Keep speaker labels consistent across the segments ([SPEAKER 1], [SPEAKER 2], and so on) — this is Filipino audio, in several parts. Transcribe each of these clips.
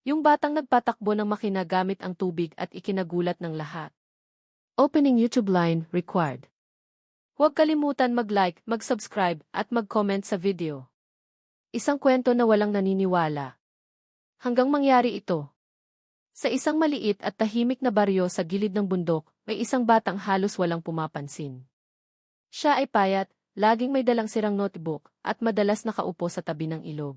[SPEAKER 1] Yung batang nagpatakbo ng makina gamit ang tubig at ikinagulat ng lahat. Opening YouTube line required. Huwag kalimutan mag-like, mag-subscribe, at mag-comment sa video. Isang kwento na walang naniniwala. Hanggang mangyari ito. Sa isang maliit at tahimik na baryo sa gilid ng bundok, may isang batang halos walang pumapansin. Siya ay payat, laging may dalang sirang notebook, at madalas nakaupo sa tabi ng ilog.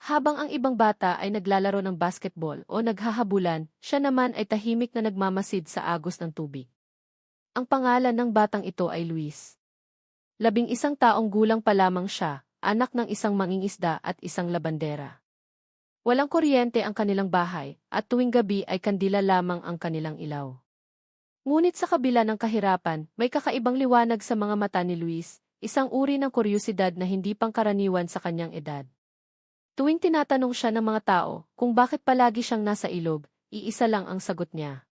[SPEAKER 1] Habang ang ibang bata ay naglalaro ng basketball o naghahabulan, siya naman ay tahimik na nagmamasid sa agos ng tubig. Ang pangalan ng batang ito ay Luis. 11 taong gulang pa lamang siya, anak ng isang mangingisda at isang labandera. Walang kuryente ang kanilang bahay, at tuwing gabi ay kandila lamang ang kanilang ilaw. Ngunit sa kabila ng kahirapan, may kakaibang liwanag sa mga mata ni Luis, isang uri ng kuryusidad na hindi pangkaraniwan sa kanyang edad. Tuwing tinatanong siya ng mga tao kung bakit palagi siyang nasa ilog, iisa lang ang sagot niya.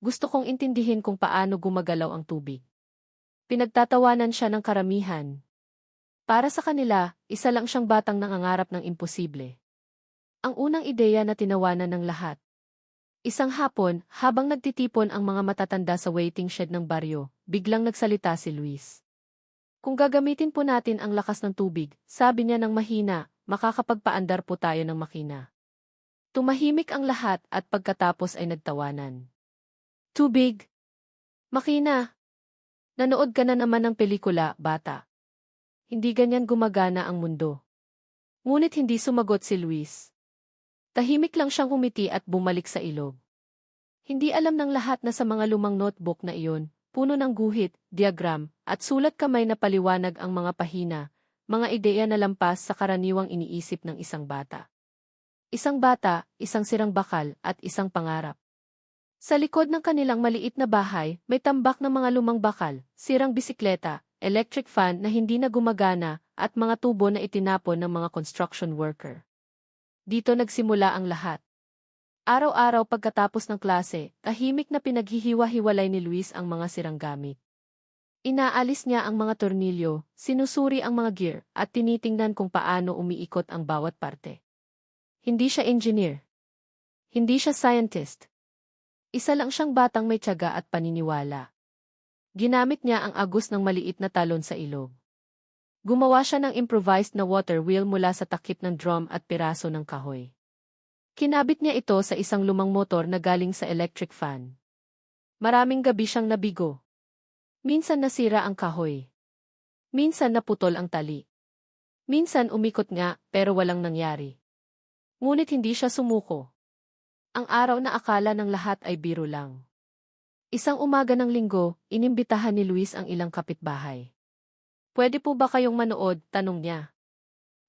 [SPEAKER 1] Gusto kong intindihin kung paano gumagalaw ang tubig. Pinagtatawanan siya ng karamihan. Para sa kanila, isa lang siyang batang nangangarap ng imposible. Ang unang ideya na tinawanan ng lahat. Isang hapon, habang nagtitipon ang mga matatanda sa waiting shed ng baryo, biglang nagsalita si Luis. Kung gagamitin po natin ang lakas ng tubig, sabi niya ng mahina, makakapagpaandar po tayo ng makina. Tumahimik ang lahat at pagkatapos ay nagtawanan. Tubig. Makina. Nanood ka na naman ng pelikula, bata. Hindi ganyan gumagana ang mundo. Ngunit hindi sumagot si Luis. Tahimik lang siyang humiti at bumalik sa ilog. Hindi alam ng lahat na sa mga lumang notebook na iyon, puno ng guhit, diagram, at sulat kamay na paliwanag ang mga pahina, mga ideya na lampas sa karaniwang iniisip ng isang bata. Isang bata, isang sirang bakal, at isang pangarap. Sa likod ng kanilang maliit na bahay, may tambak ng mga lumang bakal, sirang bisikleta, electric fan na hindi na gumagana, at mga tubo na itinapon ng mga construction worker. Dito nagsimula ang lahat. Araw-araw pagkatapos ng klase, tahimik na pinaghihiwa-hiwalay ni Luis ang mga sirang gamit. Inaalis niya ang mga tornilyo, sinusuri ang mga gear, at tinitingnan kung paano umiikot ang bawat parte. Hindi siya engineer. Hindi siya scientist. Isa lang siyang batang may tiyaga at paniniwala. Ginamit niya ang agos ng maliit na talon sa ilog. Gumawa siya ng improvised na water wheel mula sa takip ng drum at piraso ng kahoy. Kinabit niya ito sa isang lumang motor na galing sa electric fan. Maraming gabi siyang nabigo. Minsan nasira ang kahoy. Minsan naputol ang tali. Minsan umikot nga, pero walang nangyari. Ngunit hindi siya sumuko. Ang araw na akala ng lahat ay biro lang. Isang umaga ng linggo, inimbitahan ni Luis ang ilang kapitbahay. Pwede po ba kayong manood? Tanong niya.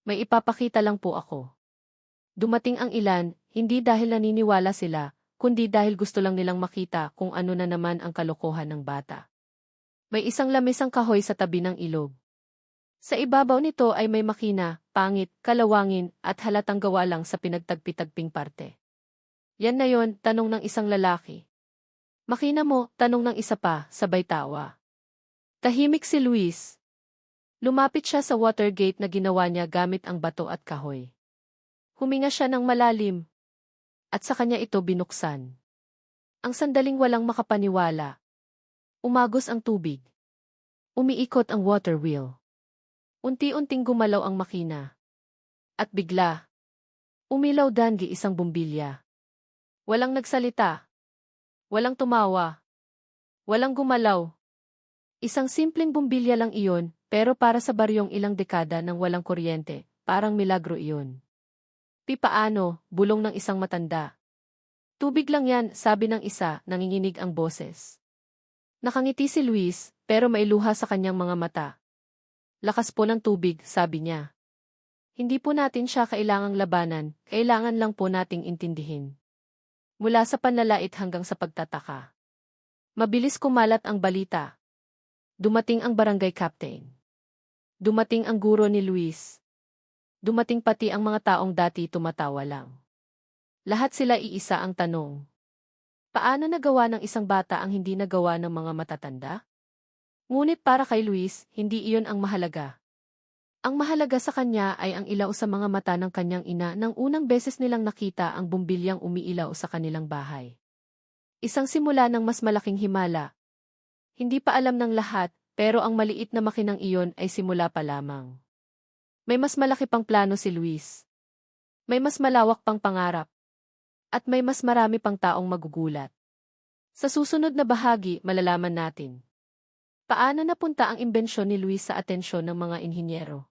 [SPEAKER 1] May ipapakita lang po ako. Dumating ang ilan, hindi dahil naniniwala sila, kundi dahil gusto lang nilang makita kung ano na naman ang kalokohan ng bata. May isang lamisang kahoy sa tabi ng ilog. Sa ibabaw nito ay may makina, pangit, kalawangin, at halatang gawa lang sa pinagtagpi-tagping parte. Yan na yon, tanong ng isang lalaki. Makina mo, tanong ng isa pa, sabay tawa. Tahimik si Luis. Lumapit siya sa water gate na ginawa niya gamit ang bato at kahoy. Huminga siya ng malalim. At sa kanya ito binuksan. Ang sandaling walang makapaniwala. Umagos ang tubig. Umiikot ang water wheel. Unti-unting gumalaw ang makina. At bigla, umilaw dangi isang bumbilya. Walang nagsalita. Walang tumawa. Walang gumalaw. Isang simpleng bumbilya lang iyon, pero para sa baryong ilang dekada nang walang kuryente, parang milagro iyon. Paano, bulong ng isang matanda. Tubig lang yan, sabi ng isa, nanginginig ang boses. Nakangiti si Luis, pero may luha sa kanyang mga mata. Lakas po ng tubig, sabi niya. Hindi po natin siya kailangang labanan, kailangan lang po nating intindihin. Mula sa panlalait hanggang sa pagtataka. Mabilis kumalat ang balita. Dumating ang barangay captain. Dumating ang guro ni Luis. Dumating pati ang mga taong dati tumatawa lang. Lahat sila iisa ang tanong. Paano nagawa ng isang bata ang hindi nagawa ng mga matatanda? Ngunit para kay Luis, hindi iyon ang mahalaga. Ang mahalaga sa kanya ay ang ilaw sa mga mata ng kanyang ina nang unang beses nilang nakita ang bumbilyang umiilaw sa kanilang bahay. Isang simula ng mas malaking himala. Hindi pa alam ng lahat, pero ang maliit na makinang iyon ay simula pa lamang. May mas malaki pang plano si Luis. May mas malawak pang pangarap. At may mas marami pang taong magugulat. Sa susunod na bahagi, malalaman natin. Paano napunta ang imbensyon ni Luis sa atensyon ng mga inhinyero?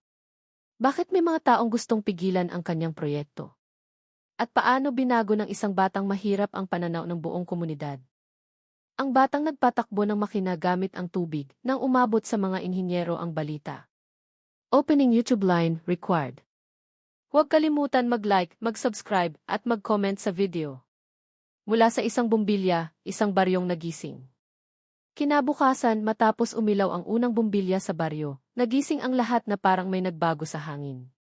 [SPEAKER 1] Bakit may mga taong gustong pigilan ang kanyang proyekto? At paano binago ng isang batang mahirap ang pananaw ng buong komunidad? Ang batang nagpatakbo ng makina gamit ang tubig nang umabot sa mga inhinyero ang balita. Opening YouTube line required. Huwag kalimutan mag-like, mag-subscribe, at mag-comment sa video. Mula sa isang bumbilya, isang baryong nagising. Kinabukasan matapos umilaw ang unang bumbilya sa baryo, nagising ang lahat na parang may nagbago sa hangin.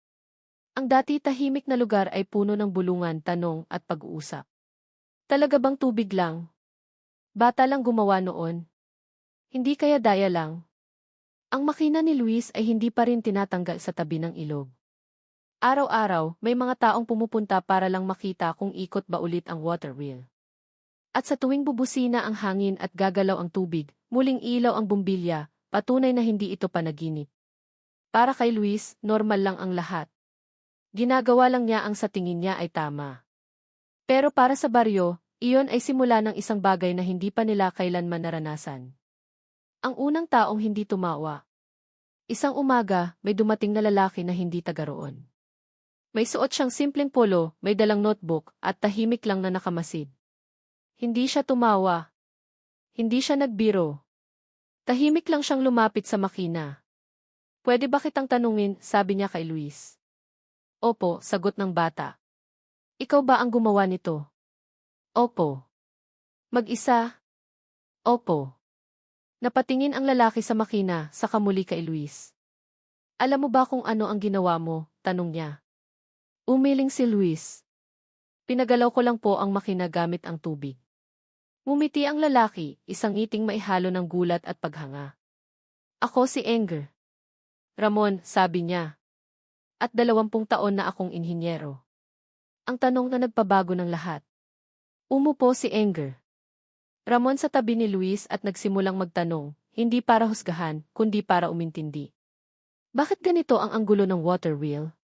[SPEAKER 1] Ang dati tahimik na lugar ay puno ng bulungan, tanong at pag-uusap. Talaga bang tubig lang? Bata lang gumawa noon? Hindi kaya daya lang? Ang makina ni Luis ay hindi pa rin tinatanggal sa tabi ng ilog. Araw-araw, may mga taong pumupunta para lang makita kung ikot ba ulit ang water wheel. At sa tuwing bubusina ang hangin at gagalaw ang tubig, muling ilaw ang bumbilya, patunay na hindi ito panaginip. Para kay Luis, normal lang ang lahat. Ginagawa lang niya ang sa tingin niya ay tama. Pero para sa baryo, iyon ay simula ng isang bagay na hindi pa nila kailanman naranasan. Ang unang taong hindi tumawa. Isang umaga, may dumating na lalaki na hindi taga roon. May suot siyang simpleng polo, may dalang notebook, at tahimik lang na nakamasid. Hindi siya tumawa. Hindi siya nagbiro. Tahimik lang siyang lumapit sa makina. Pwede ba kitang tanungin, sabi niya kay Luis. Opo, sagot ng bata. Ikaw ba ang gumawa nito? Opo. Mag-isa? Opo. Napatingin ang lalaki sa makina, saka muli kay Luis. Alam mo ba kung ano ang ginawa mo? Tanong niya. Umiling si Luis. Pinagalaw ko lang po ang makina gamit ang tubig. Ngumiti ang lalaki, isang ngiting maihalo ng gulat at paghanga. Ako si Enger. Ramon, sabi niya. At 20 taon na akong inhinyero. Ang tanong na nagpabago ng lahat. Umupo si Enger. Ramon sa tabi ni Luis at nagsimulang magtanong, hindi para husgahan, kundi para umintindi. Bakit ganito ang anggulo ng water wheel?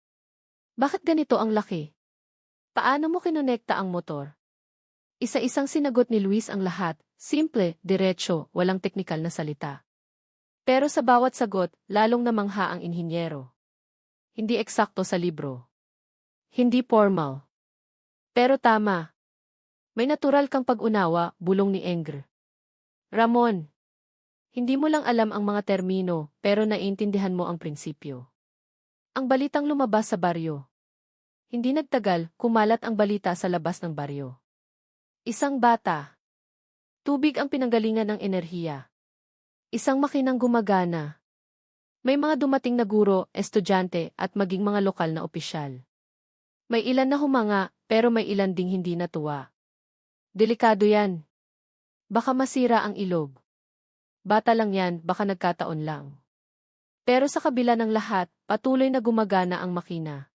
[SPEAKER 1] Bakit ganito ang laki? Paano mo kinonekta ang motor? Isa-isang sinagot ni Luis ang lahat, simple, diretso, walang teknikal na salita. Pero sa bawat sagot, lalong namangha ang inhinyero. Hindi eksakto sa libro. Hindi formal. Pero tama. May natural kang pag-unawa, bulong ni Enger. Ramon, hindi mo lang alam ang mga termino, pero naiintindihan mo ang prinsipyo. Ang balitang lumabas sa baryo. Hindi nagtagal, kumalat ang balita sa labas ng baryo. Isang bata. Tubig ang pinanggalingan ng enerhiya. Isang makinang gumagana. May mga dumating na guro, estudyante, at maging mga lokal na opisyal. May ilan na humanga, pero may ilan ding hindi natuwa. Delikado yan. Baka masira ang ilog. Bata lang yan, baka nagkataon lang. Pero sa kabila ng lahat, patuloy na gumagana ang makina.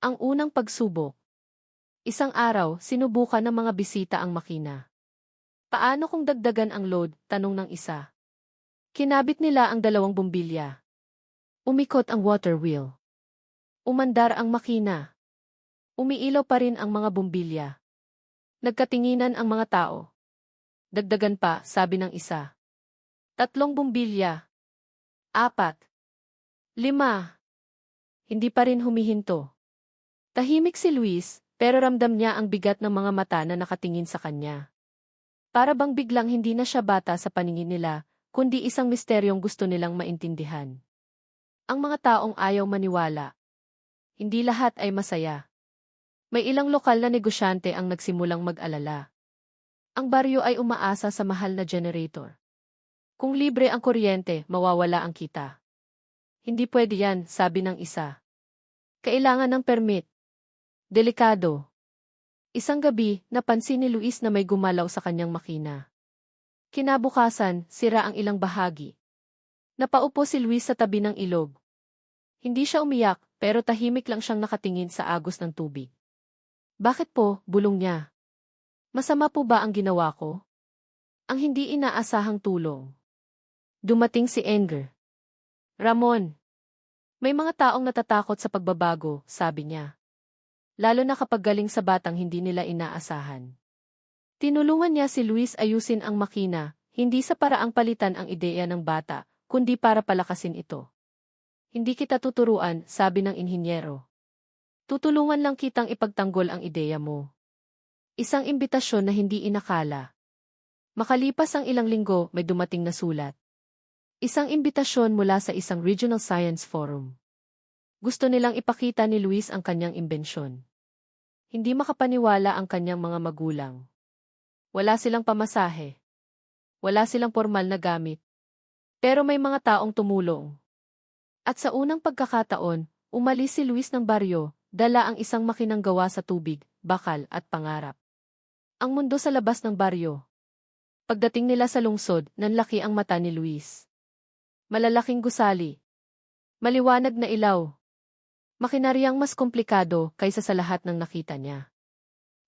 [SPEAKER 1] Ang unang pagsubok. Isang araw, sinubukan ng mga bisita ang makina. Paano kung dagdagan ang load? Tanong ng isa. Kinabit nila ang 2 bumbilya. Umikot ang water wheel. Umandar ang makina. Umiilaw pa rin ang mga bumbilya. Nagkatinginan ang mga tao. Dagdagan pa, sabi ng isa. 3 bumbilya. 4. 5. Hindi pa rin humihinto. Tahimik si Luis, pero ramdam niya ang bigat ng mga mata na nakatingin sa kanya. Para bang biglang hindi na siya bata sa paningin nila, kundi isang misteryong gusto nilang maintindihan. Ang mga taong ayaw maniwala. Hindi lahat ay masaya. May ilang lokal na negosyante ang nagsimulang mag-alala. Ang baryo ay umaasa sa mahal na generator. Kung libre ang kuryente, mawawala ang kita. Hindi pwede yan, sabi ng isa. Kailangan ng permit. Delikado. Isang gabi, napansin ni Luis na may gumalaw sa kanyang makina. Kinabukasan, sira ang ilang bahagi. Napaupo si Luis sa tabi ng ilog. Hindi siya umiyak, pero tahimik lang siyang nakatingin sa agos ng tubig. Bakit po, bulong niya. Masama po ba ang ginawa ko? Ang hindi inaasahang tulong. Dumating si Anger. Ramon. May mga taong natatakot sa pagbabago, sabi niya. Lalo na kapag galing sa batang hindi nila inaasahan. Tinulungan niya si Luis ayusin ang makina, hindi sa paraang palitan ang ideya ng bata, kundi para palakasin ito. Hindi kita tuturuan, sabi ng inhinyero. Tutulungan lang kitang ipagtanggol ang ideya mo. Isang imbitasyon na hindi inakala. Makalipas ang ilang linggo, may dumating na sulat. Isang imbitasyon mula sa isang Regional Science Forum. Gusto nilang ipakita ni Luis ang kanyang imbensyon. Hindi makapaniwala ang kanyang mga magulang. Wala silang pamasahe. Wala silang formal na gamit. Pero may mga taong tumulong. At sa unang pagkakataon, umalis si Luis ng baryo, dala ang isang makinang gawa sa tubig, bakal at pangarap. Ang mundo sa labas ng baryo. Pagdating nila sa lungsod, nanlaki ang mata ni Luis. Malalaking gusali. Maliwanag na ilaw. Makinaryang mas komplikado kaysa sa lahat ng nakita niya.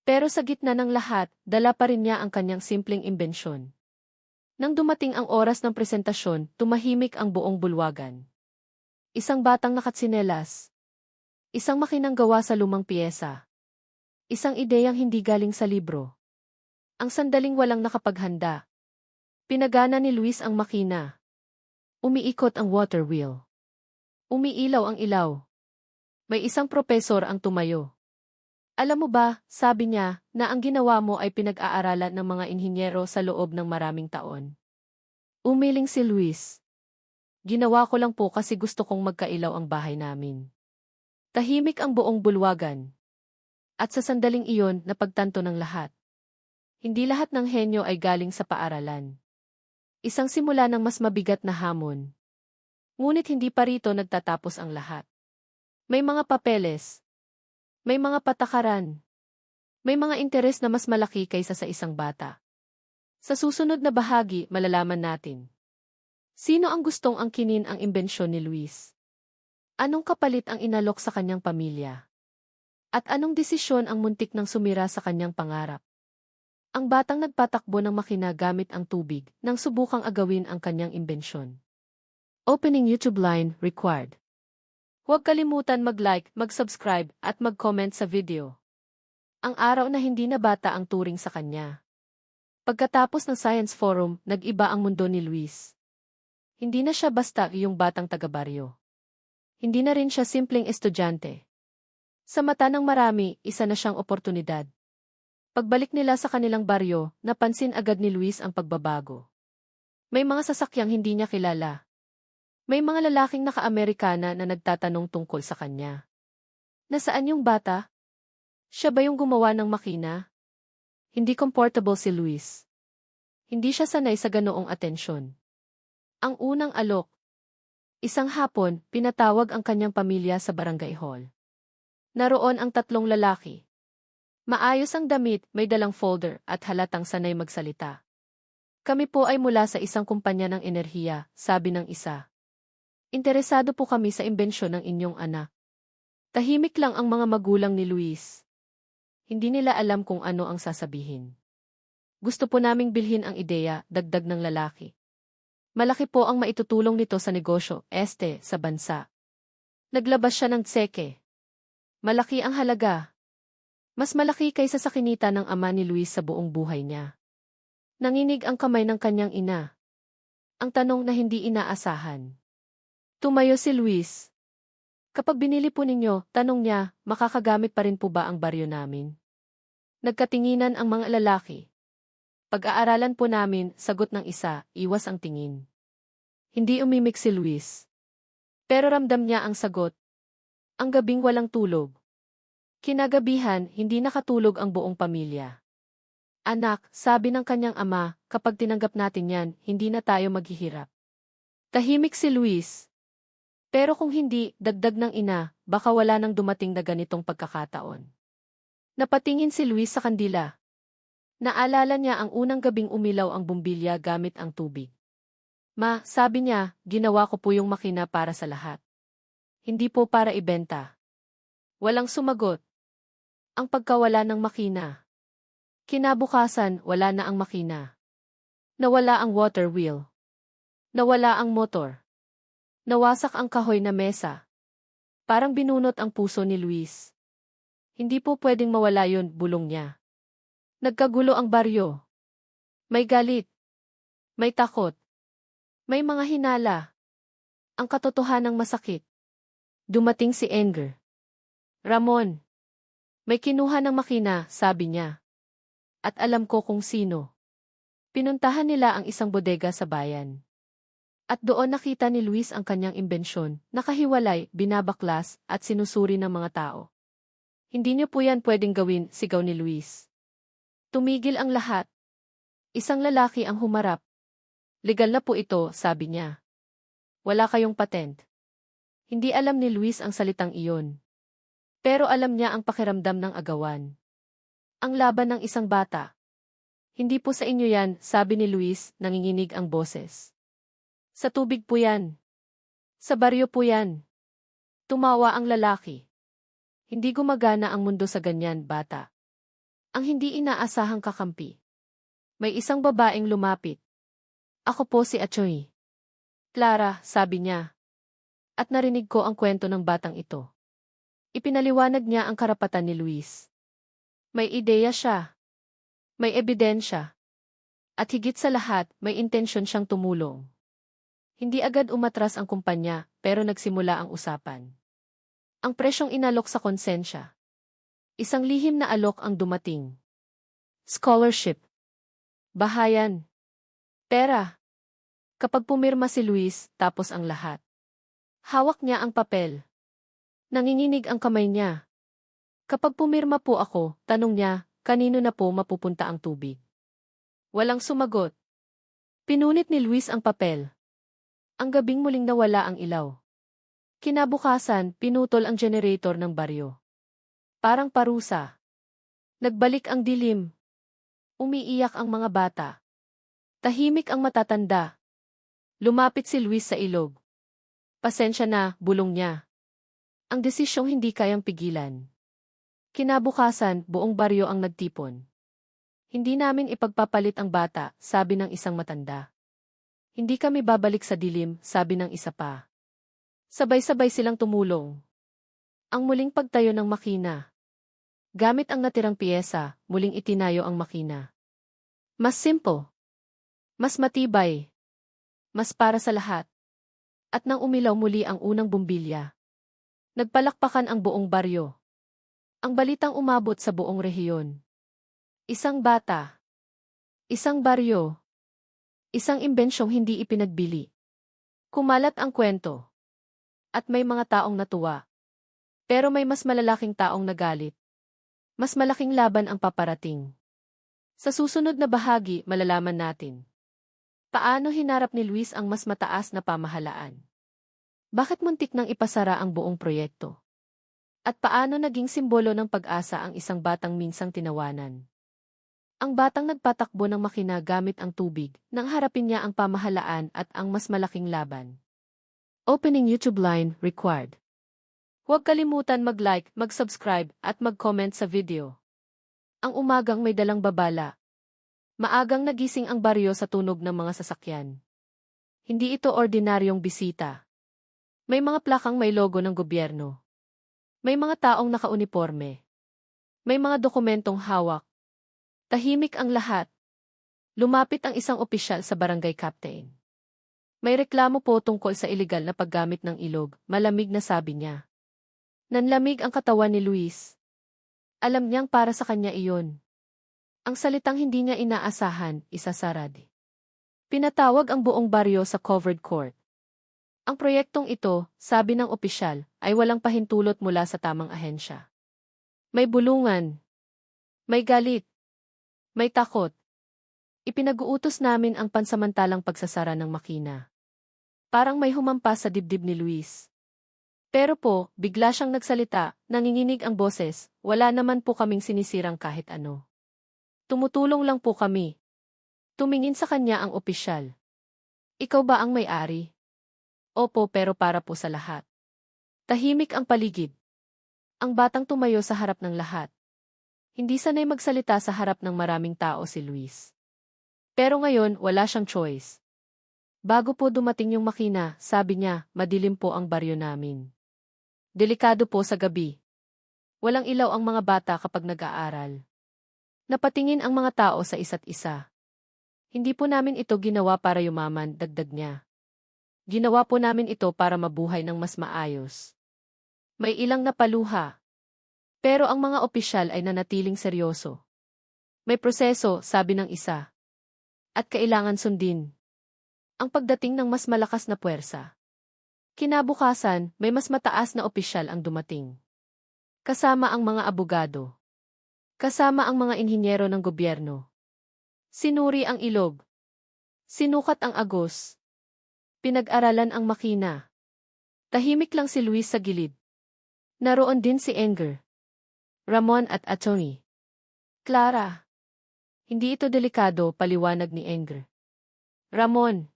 [SPEAKER 1] Pero sa gitna ng lahat, dala pa rin niya ang kanyang simpleng imbensyon. Nang dumating ang oras ng presentasyon, tumahimik ang buong bulwagan. Isang batang nakatsinelas. Isang makinang gawa sa lumang piyesa. Isang ideyang hindi galing sa libro. Ang sandaling walang nakapaghanda. Pinagana ni Luis ang makina. Umiikot ang water wheel. Umiilaw ang ilaw. May isang propesor ang tumayo. Alam mo ba, sabi niya, na ang ginawa mo ay pinag-aaralan ng mga inhinyero sa loob ng maraming taon. Umiling si Luis. Ginawa ko lang po kasi gusto kong magkailaw ang bahay namin. Tahimik ang buong bulwagan. At sa sandaling iyon, napagtanto ng lahat. Hindi lahat ng henyo ay galing sa paaralan. Isang simula ng mas mabigat na hamon. Ngunit hindi pa rito nagtatapos ang lahat. May mga papeles. May mga patakaran. May mga interes na mas malaki kaysa sa isang bata. Sa susunod na bahagi, malalaman natin. Sino ang gustong angkinin ang imbensyon ni Luis? Anong kapalit ang inalok sa kanyang pamilya? At anong desisyon ang muntik nang sumira sa kanyang pangarap? Ang batang nagpatakbo ng makina gamit ang tubig nang subukang agawin ang kanyang imbensyon. Opening YouTube line required. Huwag kalimutan mag-like, mag-subscribe at mag-comment sa video. Ang araw na hindi na bata ang turing sa kanya. Pagkatapos ng Science Forum, nag-iba ang mundo ni Luis. Hindi na siya basta yung batang taga-baryo. Hindi na rin siya simpleng estudyante. Sa mata ng marami, isa na siyang oportunidad. Pagbalik nila sa kanilang baryo, napansin agad ni Luis ang pagbabago. May mga sasakyang hindi niya kilala. May mga lalaking naka-Amerikana na nagtatanong tungkol sa kanya. Nasaan yung bata? Siya ba yung gumawa ng makina? Hindi comfortable si Luis. Hindi siya sanay sa ganoong atensyon. Ang unang alok. Isang hapon, pinatawag ang kanyang pamilya sa barangay hall. Naroon ang tatlong lalaki. Maayos ang damit, may dalang folder at halatang sanay magsalita. Kami po ay mula sa isang kumpanya ng enerhiya, sabi ng isa. Interesado po kami sa imbensyon ng inyong anak. Tahimik lang ang mga magulang ni Luis. Hindi nila alam kung ano ang sasabihin. Gusto po naming bilhin ang ideya, dagdag ng lalaki. Malaki po ang maitutulong nito sa negosyo, sa bansa. Naglabas siya ng tseke. Malaki ang halaga. Mas malaki kaysa sa kinita ng ama ni Luis sa buong buhay niya. Nanginig ang kamay ng kanyang ina. Ang tanong na hindi inaasahan. Tumayo si Luis. Kapag binili po ninyo, tanong niya, makakagamit pa rin po ba ang baryo namin? Nagkatinginan ang mga lalaki. Pag-aaralan po namin, sagot ng isa, iwas ang tingin. Hindi umimik si Luis. Pero ramdam niya ang sagot. Ang gabing walang tulog. Kinagabihan, hindi nakatulog ang buong pamilya. Anak, sabi ng kanyang ama, kapag tinanggap natin yan, hindi na tayo maghihirap. Tahimik si Luis. Pero kung hindi, dagdag ng ina, baka wala nang dumating na ganitong pagkakataon. Napatingin si Luis sa kandila. Naalala niya ang unang gabing umilaw ang bumbilya gamit ang tubig. Ma, sabi niya, ginawa ko po yung makina para sa lahat. Hindi po para ibenta. Walang sumagot. Ang pagkawala ng makina. Kinabukasan, wala na ang makina. Nawala ang water wheel. Nawala ang motor. Nawasak ang kahoy na mesa. Parang binunot ang puso ni Luis. Hindi po pwedeng mawala yun, bulong niya. Nagkagulo ang baryo. May galit. May takot. May mga hinala. Ang katotohanang masakit. Dumating si Enger. Ramon. May kinuha ng makina, sabi niya. At alam ko kung sino. Pinuntahan nila ang isang bodega sa bayan. At doon nakita ni Luis ang kanyang imbensyon, nakahiwalay, binabaklas, at sinusuri ng mga tao. Hindi niyo po yan pwedeng gawin, sigaw ni Luis. Tumigil ang lahat. Isang lalaki ang humarap. Legal na po ito, sabi niya. Wala kayong patent. Hindi alam ni Luis ang salitang iyon. Pero alam niya ang pakiramdam ng agawan. Ang laban ng isang bata. Hindi po sa inyo yan, sabi ni Luis, nanginginig ang boses. Sa tubig po yan. Sa baryo po yan. Tumawa ang lalaki. Hindi gumagana ang mundo sa ganyan, bata. Ang hindi inaasahang kakampi. May isang babaeng lumapit. Ako po si Achoy. Clara, sabi niya. At narinig ko ang kwento ng batang ito. Ipinaliwanag niya ang karapatan ni Luis. May ideya siya. May ebidensya. At higit sa lahat, may intensyon siyang tumulong. Hindi agad umatras ang kumpanya, pero nagsimula ang usapan. Ang presyong inalok sa konsensya. Isang lihim na alok ang dumating. Scholarship. Bahayan. Pera. Kapag pumirma si Luis, tapos ang lahat. Hawak niya ang papel. Nanginginig ang kamay niya. Kapag pumirma po ako, tanong niya, kanino na po mapupunta ang tubig? Walang sumagot. Pinunit ni Luis ang papel. Ang gabing muling nawala ang ilaw. Kinabukasan, pinutol ang generator ng baryo. Parang parusa. Nagbalik ang dilim. Umiiyak ang mga bata. Tahimik ang matatanda. Lumapit si Luis sa ilog. Pasensya na, bulong niya. Ang desisyong hindi kayang pigilan. Kinabukasan, buong baryo ang nagtipon. Hindi namin ipagpapalit ang bata, sabi ng isang matanda. Hindi kami babalik sa dilim, sabi ng isa pa. Sabay-sabay silang tumulong. Ang muling pagtayo ng makina. Gamit ang natirang piyesa, muling itinayo ang makina. Mas simple. Mas matibay. Mas para sa lahat. At nang umilaw muli ang unang bumbilya. Nagpalakpakan ang buong baryo. Ang balitang umabot sa buong rehiyon. Isang bata. Isang baryo. Isang imbensyong hindi ipinagbili. Kumalat ang kwento. At may mga taong natuwa. Pero may mas malalaking taong nagalit. Mas malaking laban ang paparating. Sa susunod na bahagi, malalaman natin. Paano hinarap ni Luis ang mas mataas na pamahalaan? Bakit muntik nang ipasara ang buong proyekto? At paano naging simbolo ng pag-asa ang isang batang minsang tinawanan? Ang batang nagpatakbo ng makina gamit ang tubig, nang harapin niya ang pamahalaan at ang mas malaking laban. Opening YouTube line required. Huwag kalimutan mag-like, mag-subscribe, at mag-comment sa video. Ang umagang may dalang babala. Maagang nagising ang baryo sa tunog ng mga sasakyan. Hindi ito ordinaryong bisita. May mga plakang may logo ng gobyerno. May mga taong nakauniporme. May mga dokumentong hawak. Tahimik ang lahat. Lumapit ang isang opisyal sa barangay captain. May reklamo po tungkol sa ilegal na paggamit ng ilog, malamig na sabi niya. Nanlamig ang katawan ni Luis. Alam niyang para sa kanya iyon. Ang salitang hindi niya inaasahan, isasarad. Pinatawag ang buong baryo sa covered court. Ang proyektong ito, sabi ng opisyal, ay walang pahintulot mula sa tamang ahensya. May bulungan. May galit. May takot. Ipinag-uutos namin ang pansamantalang pagsasara ng makina. Parang may humampas sa dibdib ni Luis. Pero po, bigla siyang nagsalita, nanginginig ang boses, wala naman po kaming sinisirang kahit ano. Tumutulong lang po kami. Tumingin sa kanya ang opisyal. Ikaw ba ang may-ari? Opo, pero para po sa lahat. Tahimik ang paligid. Ang batang tumayo sa harap ng lahat. Hindi sanay magsalita sa harap ng maraming tao si Luis. Pero ngayon, wala siyang choice. Bago po dumating yung makina, sabi niya, madilim po ang baryo namin. Delikado po sa gabi. Walang ilaw ang mga bata kapag nag-aaral. Napatingin ang mga tao sa isa't isa. Hindi po namin ito ginawa para yumaman, dagdag niya. Ginawa po namin ito para mabuhay ng mas maayos. May ilang napaluha. Pero ang mga opisyal ay nanatiling seryoso. May proseso, sabi ng isa. At kailangan sundin. Ang pagdating ng mas malakas na puwersa. Kinabukasan, may mas mataas na opisyal ang dumating. Kasama ang mga abogado. Kasama ang mga inhinyero ng gobyerno. Sinuri ang ilog. Sinukat ang agos. Pinag-aralan ang makina. Tahimik lang si Luis sa gilid. Naroon din si Enger, Ramon at Atty. Clara. Hindi ito delikado, paliwanag ni Enger. Ramon.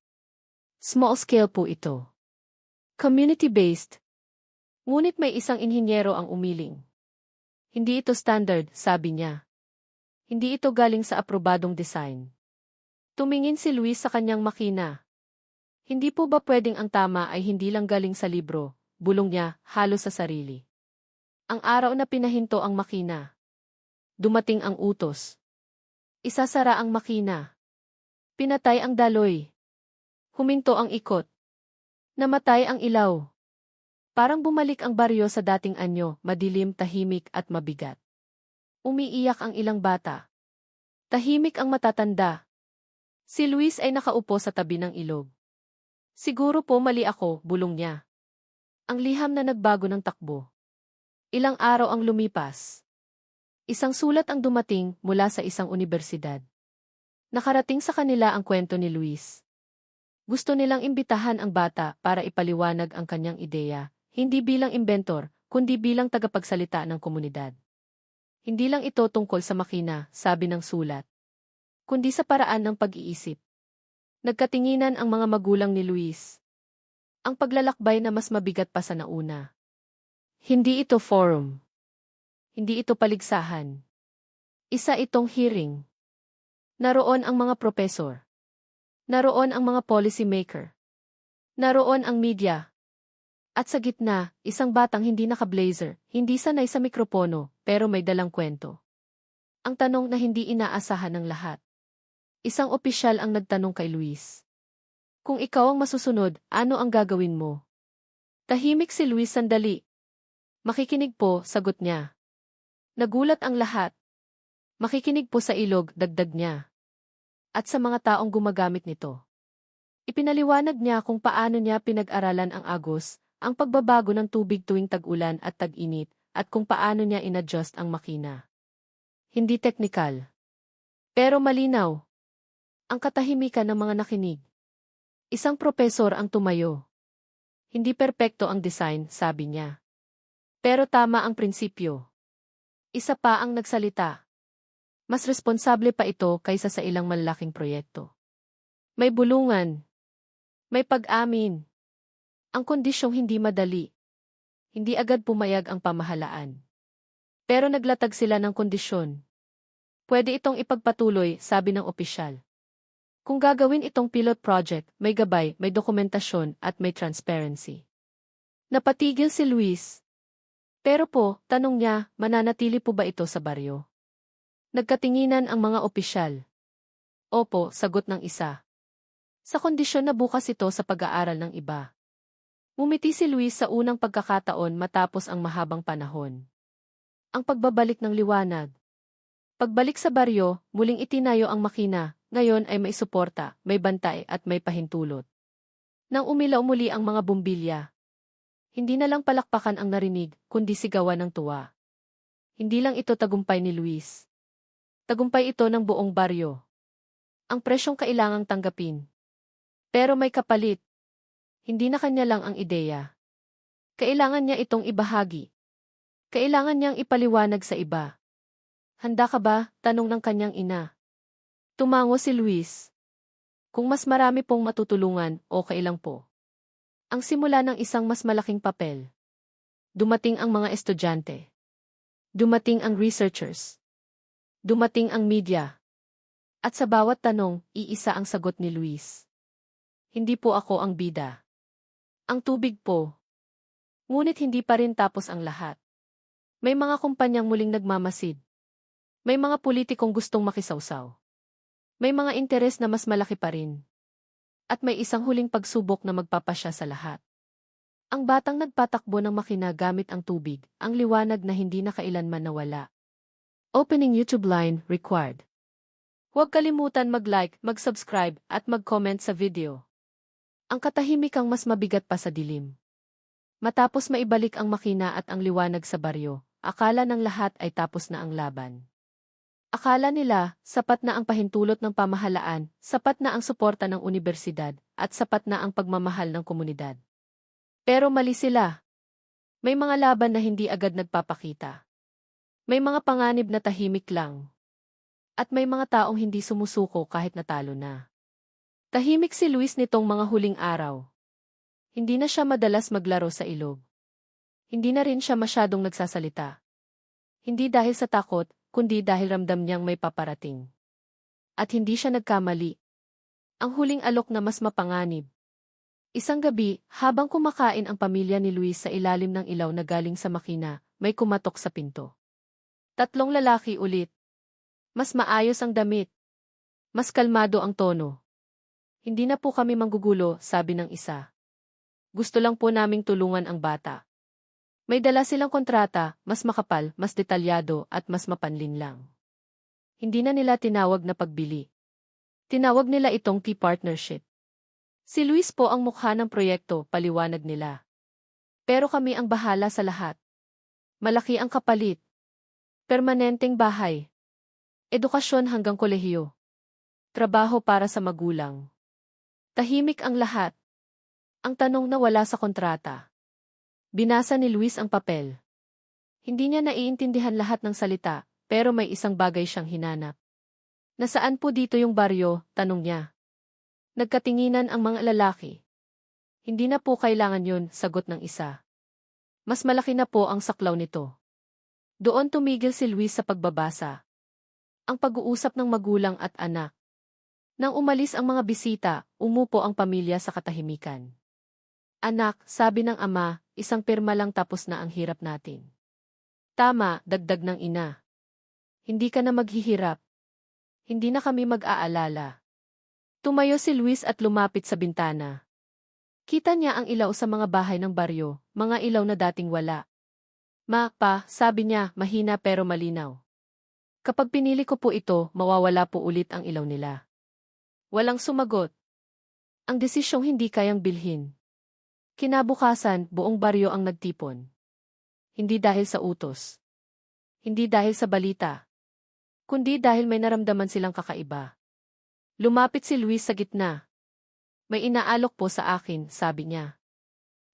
[SPEAKER 1] Small scale po ito. Community-based. Ngunit may isang inhinyero ang umiling. Hindi ito standard, sabi niya. Hindi ito galing sa aprobadong design. Tumingin si Luis sa kanyang makina. Hindi po ba pwedeng ang tama ay hindi lang galing sa libro, bulong niya, halos sa sarili. Ang araw na pinahinto ang makina. Dumating ang utos. Isasara ang makina. Pinatay ang daloy. Huminto ang ikot. Namatay ang ilaw. Parang bumalik ang baryo sa dating anyo, madilim, tahimik at mabigat. Umiiyak ang ilang bata. Tahimik ang matatanda. Si Luis ay nakaupo sa tabi ng ilog. Siguro po mali ako, bulong niya. Ang liham na nagbago ng takbo. Ilang araw ang lumipas. Isang sulat ang dumating mula sa isang unibersidad. Nakarating sa kanila ang kwento ni Luis. Gusto nilang imbitahan ang bata para ipaliwanag ang kanyang ideya, hindi bilang inventor, kundi bilang tagapagsalita ng komunidad. Hindi lang ito tungkol sa makina, sabi ng sulat, kundi sa paraan ng pag-iisip. Nagkatinginan ang mga magulang ni Luis. Ang paglalakbay na mas mabigat pa sa nauna. Hindi ito forum. Hindi ito paligsahan. Isa itong hearing. Naroon ang mga propesor. Naroon ang mga policy maker. Naroon ang media. At sa gitna, isang batang hindi naka-blazer, hindi sanay sa mikropono, pero may dalang kwento. Ang tanong na hindi inaasahan ng lahat. Isang opisyal ang nagtanong kay Luis. Kung ikaw ang masusunod, ano ang gagawin mo? Tahimik si Luis sandali. Makikinig po, sagot niya. Nagulat ang lahat. Makikinig po sa ilog, dagdag niya. At sa mga taong gumagamit nito. Ipinaliwanag niya kung paano niya pinag-aralan ang agos, ang pagbabago ng tubig tuwing tag-ulan at tag-init, at kung paano niya inadjust ang makina. Hindi teknikal. Pero malinaw. Ang katahimikan ng mga nakinig. Isang propesor ang tumayo. Hindi perpekto ang design, sabi niya. Pero tama ang prinsipyo. Isa pa ang nagsalita. Mas responsable pa ito kaysa sa ilang malalaking proyekto. May bulungan. May pag-amin. Ang kondisyong hindi madali. Hindi agad pumayag ang pamahalaan. Pero naglatag sila ng kondisyon. Pwede itong ipagpatuloy, sabi ng opisyal. Kung gagawin itong pilot project, may gabay, may dokumentasyon, at may transparency. Napatigil si Luis. Pero po, tanong niya, mananatili po ba ito sa baryo? Nagkatinginan ang mga opisyal. Opo, sagot ng isa. Sa kondisyon na bukas ito sa pag-aaral ng iba. Ngumiti si Luis sa unang pagkakataon matapos ang mahabang panahon. Ang pagbabalik ng liwanag. Pagbalik sa baryo, muling itinayo ang makina, ngayon ay may suporta, may bantay at may pahintulot. Nang umilaw muli ang mga bumbilya. Hindi na lang palakpakan ang narinig, kundi sigawan ng tuwa. Hindi lang ito tagumpay ni Luis. Tagumpay ito ng buong baryo. Ang presyong kailangang tanggapin. Pero may kapalit. Hindi na kanya lang ang ideya. Kailangan niya itong ibahagi. Kailangan niyang ipaliwanag sa iba. Handa ka ba? Tanong ng kanyang ina. Tumango si Luis. Kung mas marami pong matutulungan, okay lang po. Ang simula ng isang mas malaking papel. Dumating ang mga estudyante. Dumating ang researchers. Dumating ang media. At sa bawat tanong, iisa ang sagot ni Luis. Hindi po ako ang bida. Ang tubig po. Ngunit hindi pa rin tapos ang lahat. May mga kumpanyang muling nagmamasid. May mga politikong gustong makisawsaw. May mga interes na mas malaki pa rin. At may isang huling pagsubok na magpapasya sa lahat. Ang batang nagpatakbo ng makina gamit ang tubig, ang liwanag na hindi na kailanman nawala. Opening YouTube line required. Huwag kalimutan mag-like, mag-subscribe, at mag-comment sa video. Ang katahimikang mas mabigat pa sa dilim. Matapos maibalik ang makina at ang liwanag sa baryo, akala ng lahat ay tapos na ang laban. Akala nila, sapat na ang pahintulot ng pamahalaan, sapat na ang suporta ng unibersidad, at sapat na ang pagmamahal ng komunidad. Pero mali sila. May mga laban na hindi agad nagpapakita. May mga panganib na tahimik lang. At may mga taong hindi sumusuko kahit natalo na. Tahimik si Luis nitong mga huling araw. Hindi na siya madalas maglaro sa ilog. Hindi na rin siya masyadong nagsasalita. Hindi dahil sa takot, kundi dahil ramdam niyang may paparating. At hindi siya nagkamali. Ang huling alok na mas mapanganib. Isang gabi, habang kumakain ang pamilya ni Luis sa ilalim ng ilaw na galing sa makina, may kumatok sa pinto. 3 lalaki ulit. Mas maayos ang damit. Mas kalmado ang tono. Hindi na po kami manggugulo, sabi ng isa. Gusto lang po naming tulungan ang bata. May dala silang kontrata, mas makapal, mas detalyado, at mas mapanlinlang. Hindi na nila tinawag na pagbili. Tinawag nila itong key partnership. Si Luis po ang mukha ng proyekto, paliwanag nila. Pero kami ang bahala sa lahat. Malaki ang kapalit. Permanenteng bahay. Edukasyon hanggang kolehiyo. Trabaho para sa magulang. Tahimik ang lahat. Ang tanong na wala sa kontrata. Binasa ni Luis ang papel. Hindi niya naiintindihan lahat ng salita, pero may isang bagay siyang hinanap. Nasaan po dito yung baryo? Tanong niya. Nagkatinginan ang mga lalaki. Hindi na po kailangan yun, sagot ng isa. Mas malaki na po ang saklaw nito. Doon tumigil si Luis sa pagbabasa. Ang pag-uusap ng magulang at anak. Nang umalis ang mga bisita, umupo ang pamilya sa katahimikan. Anak, sabi ng ama, isang pirma lang tapos na ang hirap natin. Tama, dagdag ng ina. Hindi ka na maghihirap. Hindi na kami mag-aalala. Tumayo si Luis at lumapit sa bintana. Kita niya ang ilaw sa mga bahay ng baryo, mga ilaw na dating wala. Ma, pa, sabi niya, mahina pero malinaw. Kapag pinili ko po ito, mawawala po ulit ang ilaw nila. Walang sumagot. Ang desisyong hindi kayang bilhin. Kinabukasan, buong baryo ang nagtipon. Hindi dahil sa utos. Hindi dahil sa balita. Kundi dahil may naramdaman silang kakaiba. Lumapit si Luis sa gitna. May inaalok po sa akin, sabi niya.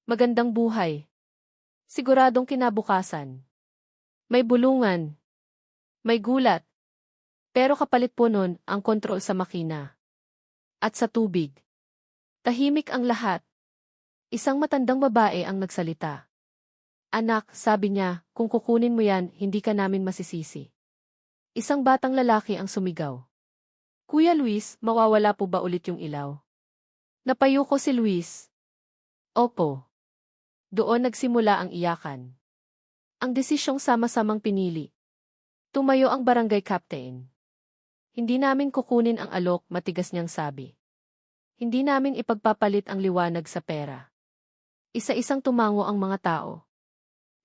[SPEAKER 1] Magandang buhay. Siguradong kinabukasan. May bulungan. May gulat. Pero kapalit po nun ang kontrol sa makina. At sa tubig. Tahimik ang lahat. Isang matandang babae ang nagsalita. Anak, sabi niya, kung kukunin mo yan, hindi ka namin masisisi. Isang batang lalaki ang sumigaw. Kuya Luis, mawawala po ba ulit yung ilaw? Napayuko si Luis. Opo. Doon nagsimula ang iyakan. Ang desisyong sama-samang pinili. Tumayo ang barangay captain. Hindi namin kukunin ang alok, matigas niyang sabi. Hindi namin ipagpapalit ang liwanag sa pera. Isa-isang tumango ang mga tao.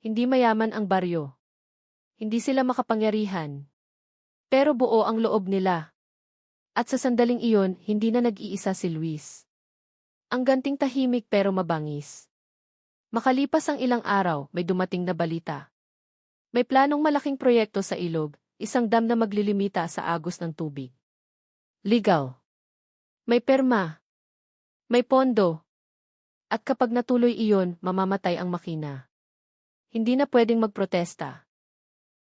[SPEAKER 1] Hindi mayaman ang baryo. Hindi sila makapangyarihan. Pero buo ang loob nila. At sa sandaling iyon, hindi na nag-iisa si Luis. Ang ganting tahimik pero mabangis. Makalipas ang ilang araw, may dumating na balita. May planong malaking proyekto sa ilog, isang dam na maglilimita sa agos ng tubig. Legal. May perma. May pondo. At kapag natuloy iyon, mamamatay ang makina. Hindi na pwedeng magprotesta.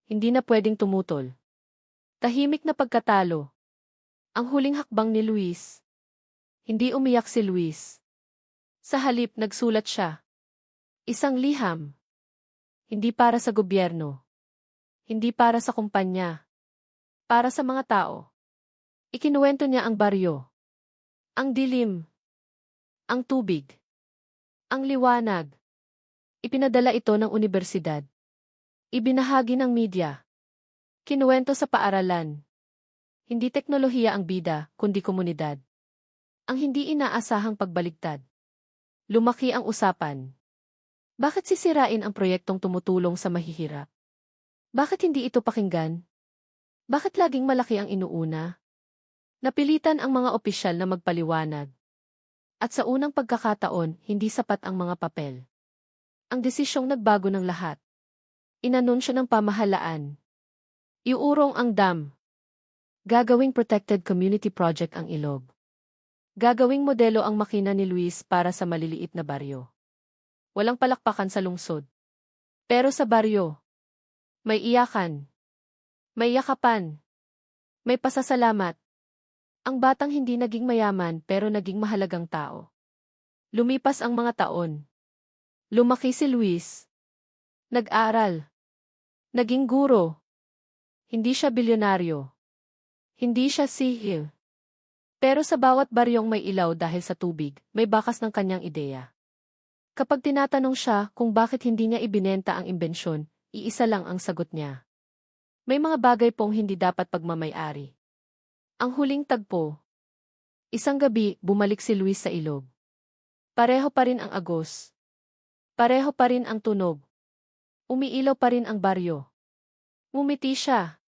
[SPEAKER 1] Hindi na pwedeng tumutol. Tahimik na pagkatalo. Ang huling hakbang ni Luis. Hindi umiyak si Luis. Sa halip nagsulat siya. Isang liham. Hindi para sa gobyerno. Hindi para sa kumpanya. Para sa mga tao. Ikinuwento niya ang baryo. Ang dilim. Ang tubig. Ang liwanag. Ipinadala ito ng unibersidad. Ibinahagi ng media. Kinuwento sa paaralan. Hindi teknolohiya ang bida, kundi komunidad. Ang hindi inaasahang pagbaligtad. Lumaki ang usapan. Bakit sisirain ang proyektong tumutulong sa mahihirap? Bakit hindi ito pakinggan? Bakit laging malaki ang inuuna? Napilitan ang mga opisyal na magpaliwanag. At sa unang pagkakataon, hindi sapat ang mga papel. Ang desisyong nagbago ng lahat. Inanunsyo ng pamahalaan. Iurong ang dam. Gagawing protected community project ang ilog. Gagawing modelo ang makina ni Luis para sa maliliit na baryo. Walang palakpakan sa lungsod. Pero sa baryo, may iyakan. May yakapan. May pasasalamat. Ang batang hindi naging mayaman pero naging mahalagang tao. Lumipas ang mga taon. Lumaki si Luis. Nag-aral. Naging guro. Hindi siya bilyonaryo. Hindi siya sihir. Pero sa bawat baryong may ilaw dahil sa tubig, may bakas ng kanyang ideya. Kapag tinatanong siya kung bakit hindi niya ibinenta ang imbensyon, iisa lang ang sagot niya. May mga bagay pong hindi dapat pagmamay-ari. Ang huling tagpo. Isang gabi, bumalik si Luis sa ilog. Pareho pa rin ang agos. Pareho pa rin ang tunog. Umiilaw pa rin ang baryo. Ngumiti siya.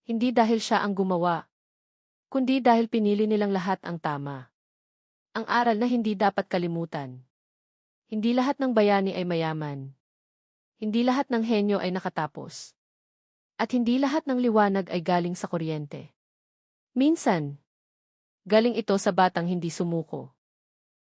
[SPEAKER 1] Hindi dahil siya ang gumawa, kundi dahil pinili nilang lahat ang tama. Ang aral na hindi dapat kalimutan. Hindi lahat ng bayani ay mayaman. Hindi lahat ng henyo ay nakatapos. At hindi lahat ng liwanag ay galing sa kuryente. Minsan, galing ito sa batang hindi sumuko.